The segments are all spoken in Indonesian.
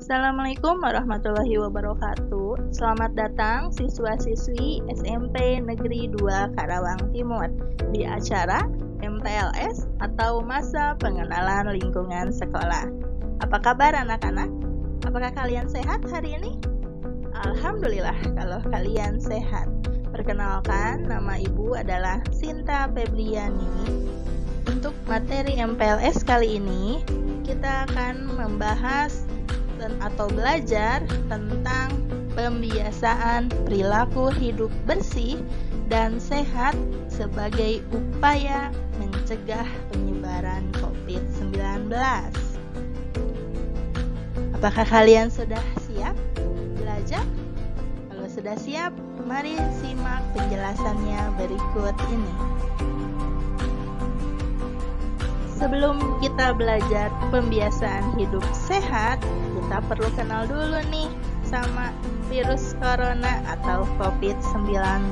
Assalamualaikum warahmatullahi wabarakatuh. Selamat datang siswa-siswi SMP Negeri 2 Karawang Timur di acara MPLS atau Masa Pengenalan Lingkungan Sekolah. Apa kabar anak-anak? Apakah kalian sehat hari ini? Alhamdulillah kalau kalian sehat. Perkenalkan, nama ibu adalah Sinta Febriani. Untuk materi MPLS kali ini, kita akan membahas atau belajar tentang pembiasaan perilaku hidup bersih dan sehat sebagai upaya mencegah penyebaran COVID-19. Apakah kalian sudah siap belajar? Kalau sudah siap, mari simak penjelasannya berikut ini. Sebelum kita belajar pembiasaan hidup sehat, kita perlu kenal dulu nih sama virus corona atau COVID-19.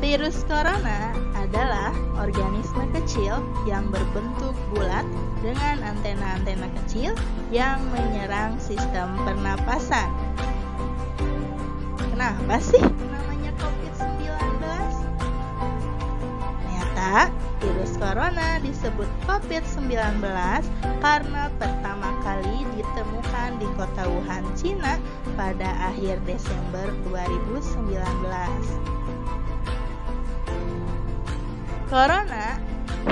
Virus corona adalah organisme kecil yang berbentuk bulat dengan antena-antena kecil yang menyerang sistem pernapasan. Kenapa sih namanya COVID-19? Ternyata virus corona disebut COVID-19 karena pertama kali ditemukan di kota Wuhan, Cina pada akhir Desember 2019. Corona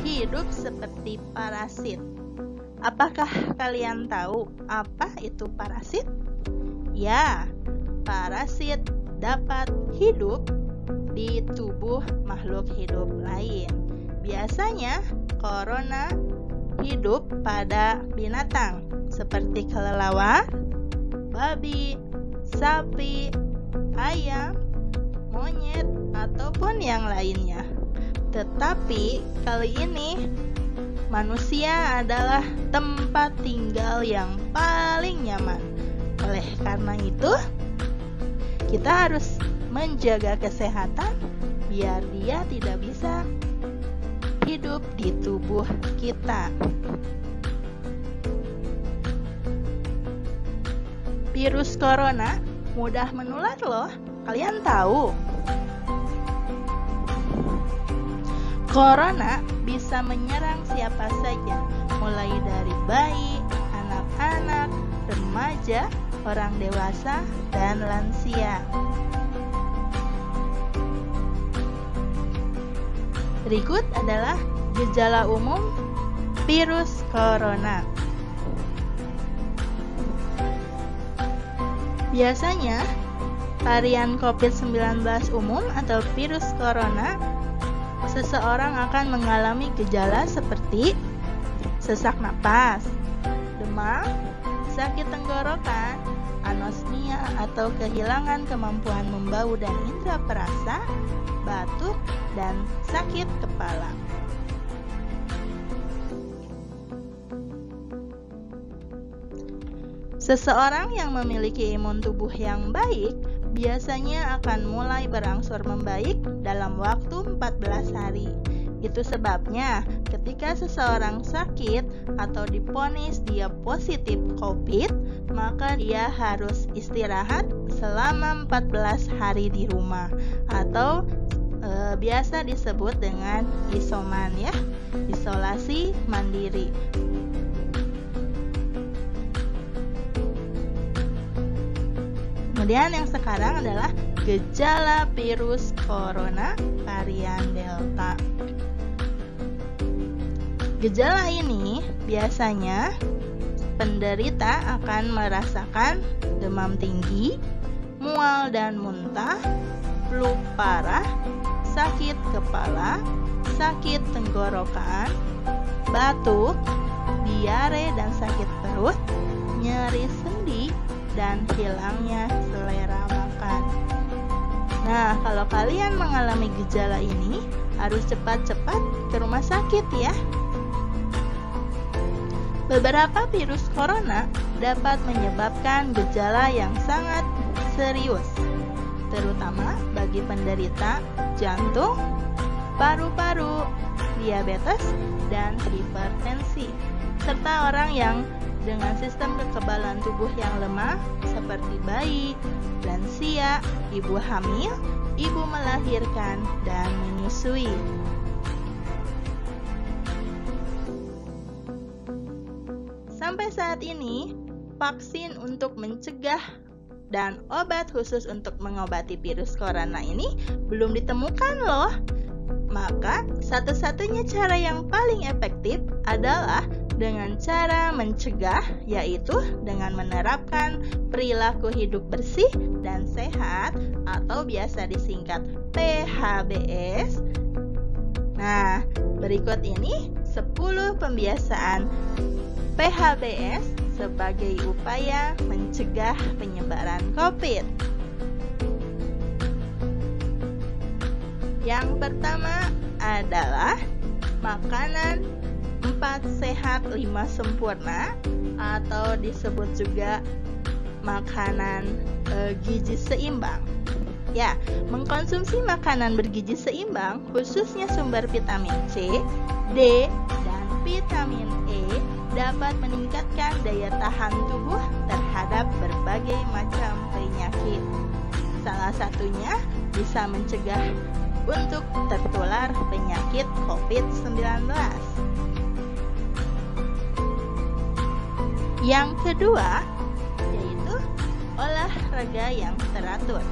hidup seperti parasit. Apakah kalian tahu apa itu parasit? Ya, parasit dapat hidup di tubuh makhluk hidup lain. Biasanya, corona hidup pada binatang seperti kelelawar, babi, sapi, ayam, monyet, ataupun yang lainnya. Tetapi kali ini, manusia adalah tempat tinggal yang paling nyaman. Oleh karena itu, kita harus menjaga kesehatan biar dia tidak bisa hidup di tubuh kita. Virus corona mudah menular loh. Kalian tahu? Corona bisa menyerang siapa saja, mulai dari bayi, anak-anak, remaja, orang dewasa, dan lansia. Berikut adalah gejala umum virus corona. Biasanya, varian COVID-19 umum atau virus corona, seseorang akan mengalami gejala seperti sesak napas, demam, sakit tenggorokan, anosmia atau kehilangan kemampuan membau dan indera perasa, batuk, dan sakit kepala. Seseorang yang memiliki imun tubuh yang baik biasanya akan mulai berangsur membaik dalam waktu 14 hari. Itu sebabnya ketika seseorang sakit atau divonis dia positif COVID, maka dia harus istirahat selama 14 hari di rumah atau biasa disebut dengan isoman ya, isolasi mandiri. Kemudian yang sekarang adalah gejala virus corona varian Delta. Gejala ini biasanya penderita akan merasakan demam tinggi, mual dan muntah, flu parah, sakit kepala, sakit tenggorokan, batuk, diare dan sakit perut, nyeri sendi, dan hilangnya selera makan. Nah, kalau kalian mengalami gejala ini, harus cepat-cepat ke rumah sakit ya. Beberapa virus corona dapat menyebabkan gejala yang sangat serius, terutama bagi penderita jantung, paru-paru, diabetes, dan hipertensi, serta orang yang dengan sistem kekebalan tubuh yang lemah seperti bayi, lansia, ibu hamil, ibu melahirkan, dan menyusui. Sampai saat ini, vaksin untuk mencegah dan obat khusus untuk mengobati virus corona ini belum ditemukan loh. Maka, satu-satunya cara yang paling efektif adalah dengan cara mencegah, yaitu dengan menerapkan perilaku hidup bersih dan sehat atau biasa disingkat PHBS. Nah, berikut ini 10 pembiasaan PHBS sebagai upaya mencegah penyebaran COVID. Yang pertama adalah makanan 4 sehat 5 sempurna atau disebut juga makanan gizi seimbang. Ya, mengkonsumsi makanan bergizi seimbang khususnya sumber vitamin C, D, dan vitamin E dapat meningkatkan daya tahan tubuh terhadap berbagai macam penyakit. Salah satunya bisa mencegah untuk tertular penyakit COVID-19. Yang kedua, yaitu olahraga yang teratur.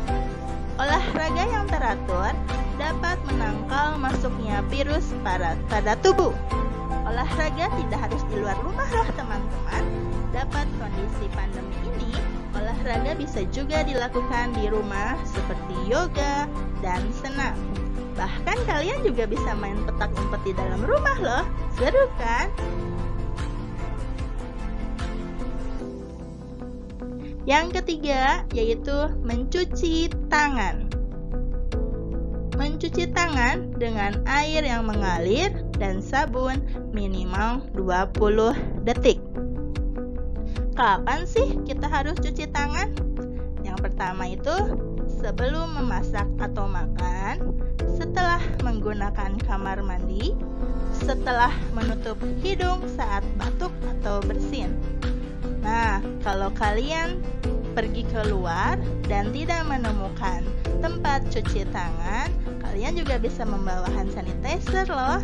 Olahraga yang teratur dapat menangkal masuknya virus pada tubuh. Olahraga tidak harus di luar rumah loh teman-teman. Dapat kondisi pandemi ini, olahraga bisa juga dilakukan di rumah seperti yoga dan senam. Bahkan kalian juga bisa main petak umpet di dalam rumah loh. Seru kan? Yang ketiga yaitu mencuci tangan. Mencuci tangan dengan air yang mengalir dan sabun minimal 20 detik. Kapan sih kita harus cuci tangan? Yang pertama itu sebelum memasak atau makan, setelah menggunakan kamar mandi, setelah menutup hidung saat batuk atau bersin. Nah, kalau kalian pergi keluar dan tidak menemukan tempat cuci tangan, kalian juga bisa membawa hand sanitizer loh.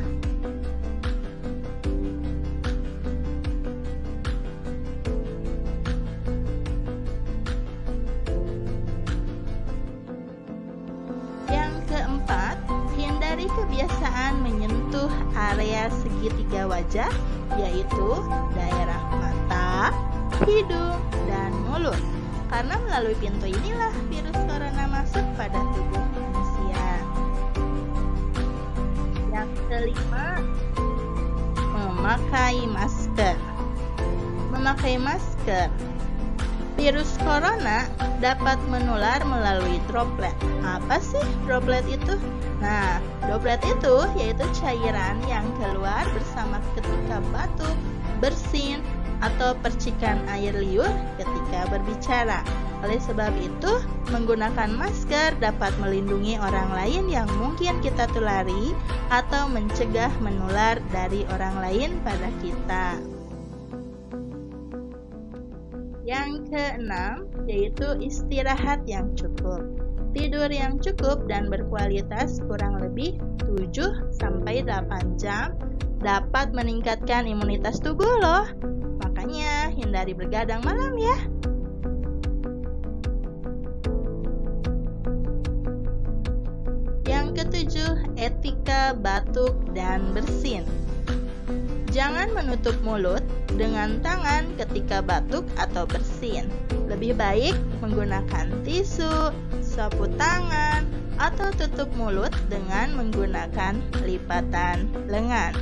Yang keempat, hindari kebiasaan menyentuh area segitiga wajah, yaitu daerah mata, hidung, dan mulut. Karena melalui pintu inilah virus corona masuk pada tubuh manusia. Yang kelima, memakai masker. Memakai masker. Virus corona dapat menular melalui droplet. Apa sih droplet itu? Nah, droplet itu yaitu cairan yang keluar bersama ketika batuk, bersin, atau percikan air liur ketika berbicara. Oleh sebab itu, menggunakan masker dapat melindungi orang lain yang mungkin kita tulari atau mencegah menular dari orang lain pada kita. Yang keenam, yaitu istirahat yang cukup. Tidur yang cukup dan berkualitas kurang lebih 7-8 jam dapat meningkatkan imunitas tubuh loh. Makanya hindari bergadang malam ya. Yang ketujuh, etika batuk dan bersin. Jangan menutup mulut dengan tangan ketika batuk atau bersin. Lebih baik menggunakan tisu, sapu tangan, atau tutup mulut dengan menggunakan lipatan lengan.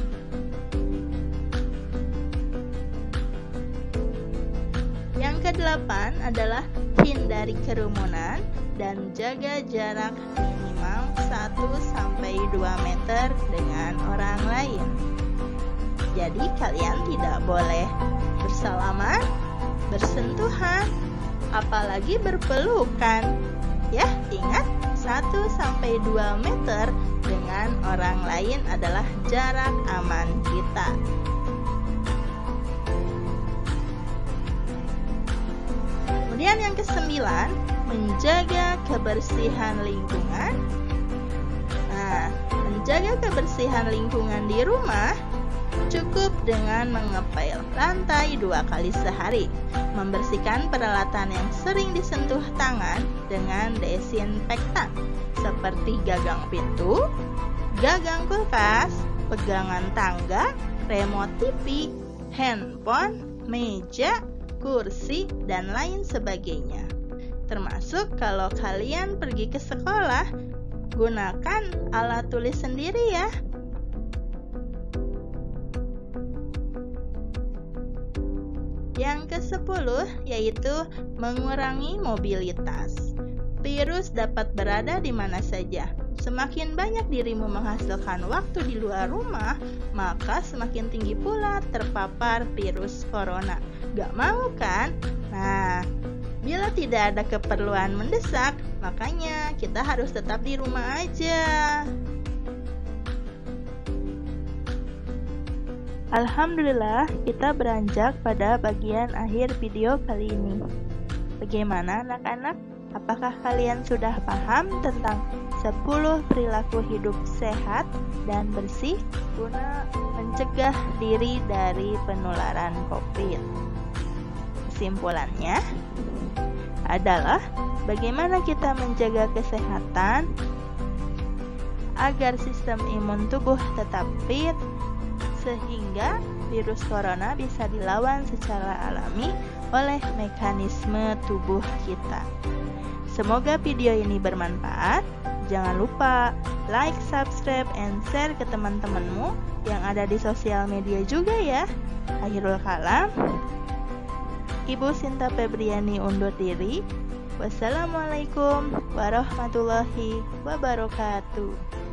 Yang kedelapan adalah hindari kerumunan dan jaga jarak minimal 1-2 meter dengan orang lain. Jadi kalian tidak boleh bersalaman, bersentuhan, apalagi berpelukan. Ya, ingat 1-2 meter dengan orang lain adalah jarak aman kita. menjaga kebersihan lingkungan. Nah, menjaga kebersihan lingkungan di rumah cukup dengan mengepel lantai 2 kali sehari, membersihkan peralatan yang sering disentuh tangan dengan desinfektan seperti gagang pintu, gagang kulkas, pegangan tangga, remote TV, handphone, meja, kursi, dan lain sebagainya. Termasuk kalau kalian pergi ke sekolah, gunakan alat tulis sendiri ya. Yang ke-10 yaitu mengurangi mobilitas. Virus dapat berada di mana saja. Semakin banyak dirimu menghasilkan waktu di luar rumah, maka semakin tinggi pula terpapar virus corona. Gak mau kan? Nah, bila tidak ada keperluan mendesak, makanya kita harus tetap di rumah aja. Alhamdulillah, kita beranjak pada bagian akhir video kali ini. Bagaimana anak-anak? Apakah kalian sudah paham tentang 10 perilaku hidup sehat dan bersih guna mencegah diri dari penularan COVID? Kesimpulannya adalah bagaimana kita menjaga kesehatan agar sistem imun tubuh tetap fit sehingga virus corona bisa dilawan secara alami oleh mekanisme tubuh kita. Semoga video ini bermanfaat. Jangan lupa like, subscribe, and share ke teman-temanmu yang ada di sosial media juga ya. Akhirul kalam, Ibu Sinta Febriani undur diri. Wassalamualaikum warahmatullahi wabarakatuh.